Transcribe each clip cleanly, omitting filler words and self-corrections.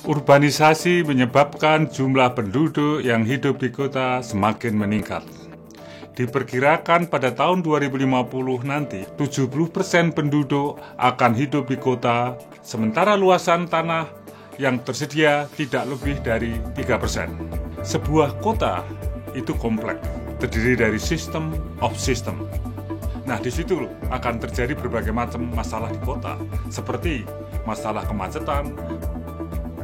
Urbanisasi menyebabkan jumlah penduduk yang hidup di kota semakin meningkat. Diperkirakan pada tahun 2050 nanti, 70% penduduk akan hidup di kota, sementara luasan tanah yang tersedia tidak lebih dari 3%. Sebuah kota itu kompleks, terdiri dari system of system. Nah, di situ akan terjadi berbagai macam masalah di kota, seperti masalah kemacetan,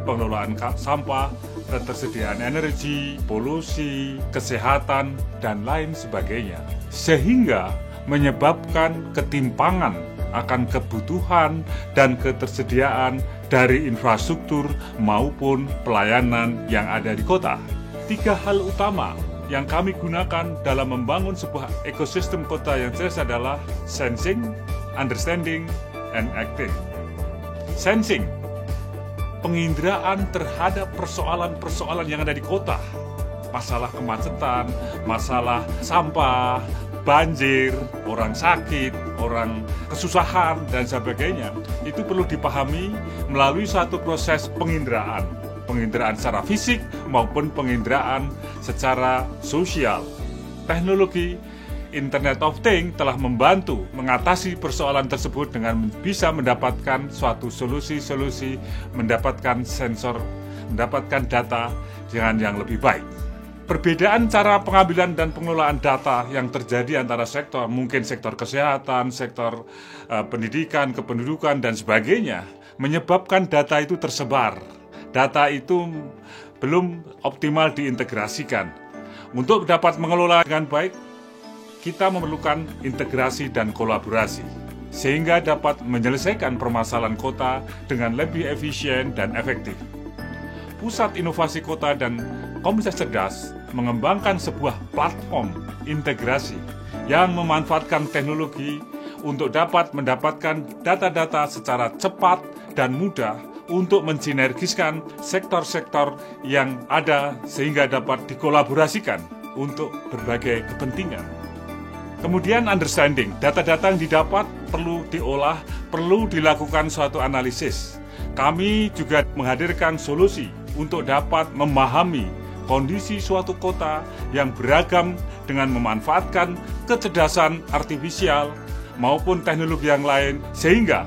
pengelolaan sampah, ketersediaan energi, polusi, kesehatan, dan lain sebagainya. Sehingga menyebabkan ketimpangan akan kebutuhan dan ketersediaan dari infrastruktur maupun pelayanan yang ada di kota. 3 hal utama yang kami gunakan dalam membangun sebuah ekosistem kota yang jelas adalah sensing, understanding, and acting. Sensing, penginderaan terhadap persoalan-persoalan yang ada di kota. Masalah kemacetan, masalah sampah, banjir, orang sakit, orang kesusahan, dan sebagainya. Itu perlu dipahami melalui satu proses penginderaan. Penginderaan secara fisik maupun penginderaan secara sosial. Teknologi Internet of Things telah membantu mengatasi persoalan tersebut dengan bisa mendapatkan suatu solusi-solusi, mendapatkan sensor, mendapatkan data dengan yang lebih baik. Perbedaan cara pengambilan dan pengelolaan data yang terjadi antara sektor, mungkin sektor kesehatan, sektor pendidikan, kependudukan, dan sebagainya, menyebabkan data itu tersebar. Data itu belum optimal diintegrasikan. Untuk dapat mengelola dengan baik, kita memerlukan integrasi dan kolaborasi, sehingga dapat menyelesaikan permasalahan kota dengan lebih efisien dan efektif. Pusat Inovasi Kota dan Komunitas Cerdas mengembangkan sebuah platform integrasi yang memanfaatkan teknologi untuk dapat mendapatkan data-data secara cepat dan mudah untuk mensinergiskan sektor-sektor yang ada sehingga dapat dikolaborasikan untuk berbagai kepentingan. Kemudian understanding, data-data yang didapat perlu diolah, perlu dilakukan suatu analisis. Kami juga menghadirkan solusi untuk dapat memahami kondisi suatu kota yang beragam dengan memanfaatkan kecerdasan artifisial maupun teknologi yang lain, sehingga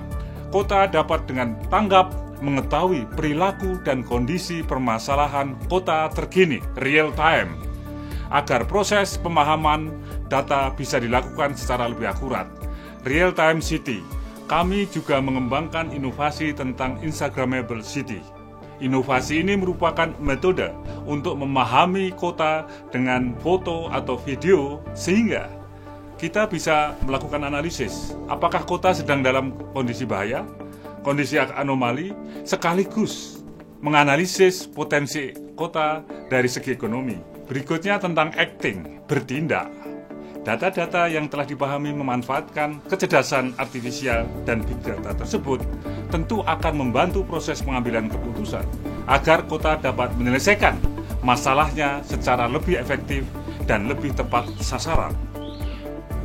kota dapat dengan tanggap mengetahui perilaku dan kondisi permasalahan kota terkini, real time, agar proses pemahaman data bisa dilakukan secara lebih akurat. Real Time City, kami juga mengembangkan inovasi tentang Instagramable City. Inovasi ini merupakan metode untuk memahami kota dengan foto atau video, sehingga kita bisa melakukan analisis apakah kota sedang dalam kondisi bahaya, kondisi anomali, sekaligus menganalisis potensi kota dari segi ekonomi. Berikutnya tentang acting, bertindak. Data-data yang telah dipahami memanfaatkan kecerdasan artifisial dan big data tersebut tentu akan membantu proses pengambilan keputusan agar kota dapat menyelesaikan masalahnya secara lebih efektif dan lebih tepat sasaran.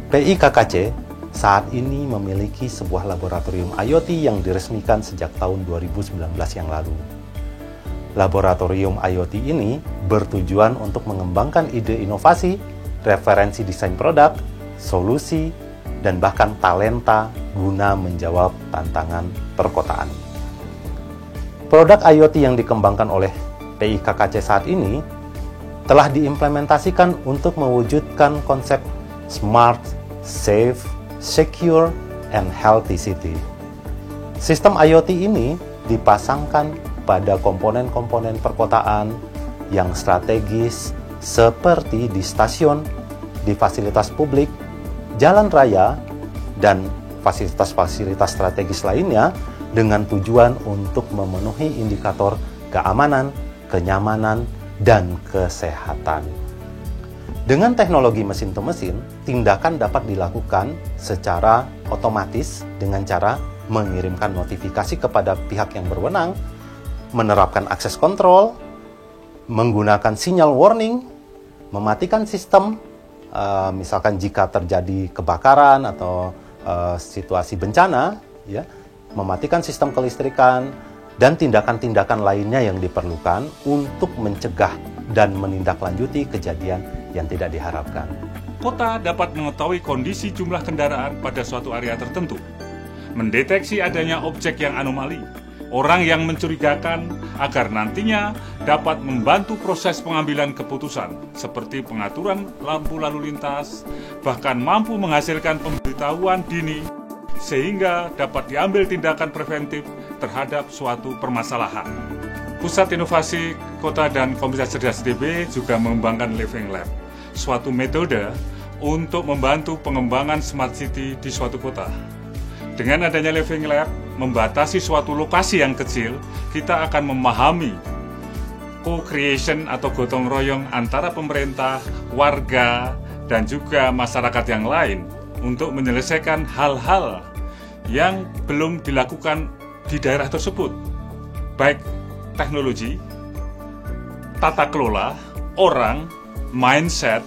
PIKKC saat ini memiliki sebuah laboratorium IoT yang diresmikan sejak tahun 2019 yang lalu. Laboratorium IoT ini bertujuan untuk mengembangkan ide inovasi, referensi desain produk, solusi, dan bahkan talenta guna menjawab tantangan perkotaan. Produk IoT yang dikembangkan oleh PIKKC saat ini telah diimplementasikan untuk mewujudkan konsep smart, safe, secure, and healthy city. Sistem IoT ini dipasangkan pada komponen-komponen perkotaan yang strategis seperti di stasiun, di fasilitas publik, jalan raya, dan fasilitas-fasilitas strategis lainnya dengan tujuan untuk memenuhi indikator keamanan, kenyamanan, dan kesehatan. Dengan teknologi mesin-to-mesin, tindakan dapat dilakukan secara otomatis dengan cara mengirimkan notifikasi kepada pihak yang berwenang, menerapkan akses kontrol, menggunakan sinyal warning, mematikan sistem, misalkan jika terjadi kebakaran atau situasi bencana, ya, mematikan sistem kelistrikan, dan tindakan-tindakan lainnya yang diperlukan untuk mencegah dan menindaklanjuti kejadian yang tidak diharapkan. Kota dapat mengetahui kondisi jumlah kendaraan pada suatu area tertentu, mendeteksi adanya objek yang anomali, orang yang mencurigakan, agar nantinya dapat membantu proses pengambilan keputusan seperti pengaturan lampu lalu lintas, bahkan mampu menghasilkan pemberitahuan dini sehingga dapat diambil tindakan preventif terhadap suatu permasalahan. Pusat Inovasi Kota dan Komunitas Cerdas ITB juga mengembangkan Living Lab, suatu metode untuk membantu pengembangan smart city di suatu kota. Dengan adanya Living Lab, membatasi suatu lokasi yang kecil, kita akan memahami co-creation atau gotong royong antara pemerintah, warga, dan juga masyarakat yang lain untuk menyelesaikan hal-hal yang belum dilakukan di daerah tersebut, baik teknologi, tata kelola, orang, mindset,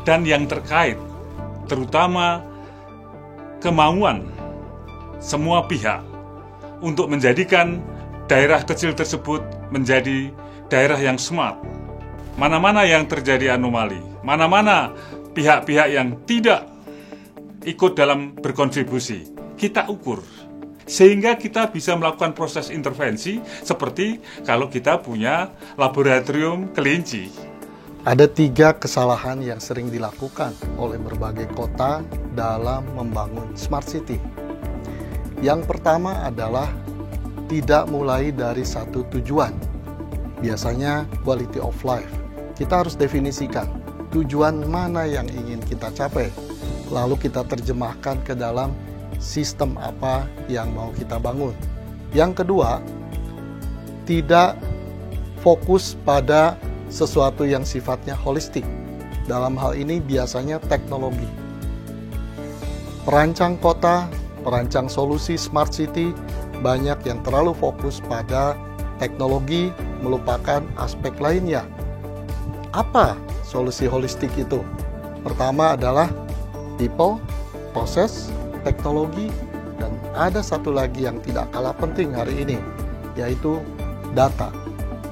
dan yang terkait, terutama kemauan semua pihak untuk menjadikan daerah kecil tersebut menjadi daerah yang smart. Mana-mana yang terjadi anomali, mana-mana pihak-pihak yang tidak ikut dalam berkontribusi, kita ukur. Sehingga kita bisa melakukan proses intervensi seperti kalau kita punya laboratorium kelinci. Ada 3 kesalahan yang sering dilakukan oleh berbagai kota dalam membangun smart city. Yang pertama adalah tidak mulai dari satu tujuan. Biasanya quality of life. Kita harus definisikan tujuan mana yang ingin kita capai. Lalu kita terjemahkan ke dalam sistem apa yang mau kita bangun. Yang kedua, tidak fokus pada sesuatu yang sifatnya holistik. Dalam hal ini biasanya teknologi. Perancang kota, perancang solusi smart city, banyak yang terlalu fokus pada teknologi, melupakan aspek lainnya. Apa solusi holistik itu? Pertama adalah people, proses, teknologi, dan ada satu lagi yang tidak kalah penting hari ini, yaitu data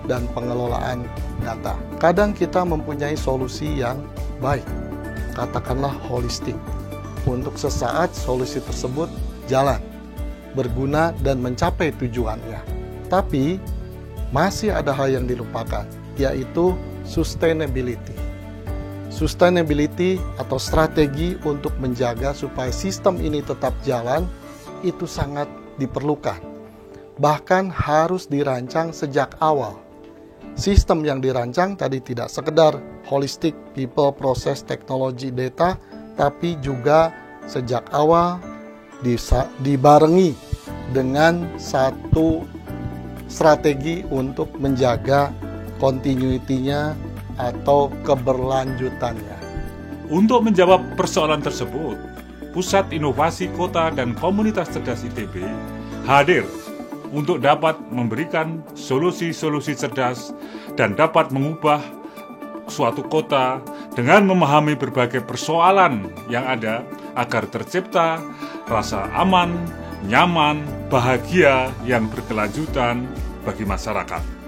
dan pengelolaan data. Kadang kita mempunyai solusi yang baik, katakanlah holistik. Untuk sesaat solusi tersebut jalan, berguna dan mencapai tujuannya. Tapi masih ada hal yang dilupakan, yaitu sustainability. Sustainability atau strategi untuk menjaga supaya sistem ini tetap jalan itu sangat diperlukan. Bahkan harus dirancang sejak awal. Sistem yang dirancang tadi tidak sekedar holistic, people, proses, teknologi, data, tapi juga sejak awal dibarengi dengan satu strategi untuk menjaga continuity-nya atau keberlanjutannya. Untuk menjawab persoalan tersebut, Pusat Inovasi Kota dan Komunitas Cerdas ITB hadir untuk dapat memberikan solusi-solusi cerdas dan dapat mengubah suatu kota dengan memahami berbagai persoalan yang ada agar tercipta rasa aman, nyaman, bahagia yang berkelanjutan bagi masyarakat.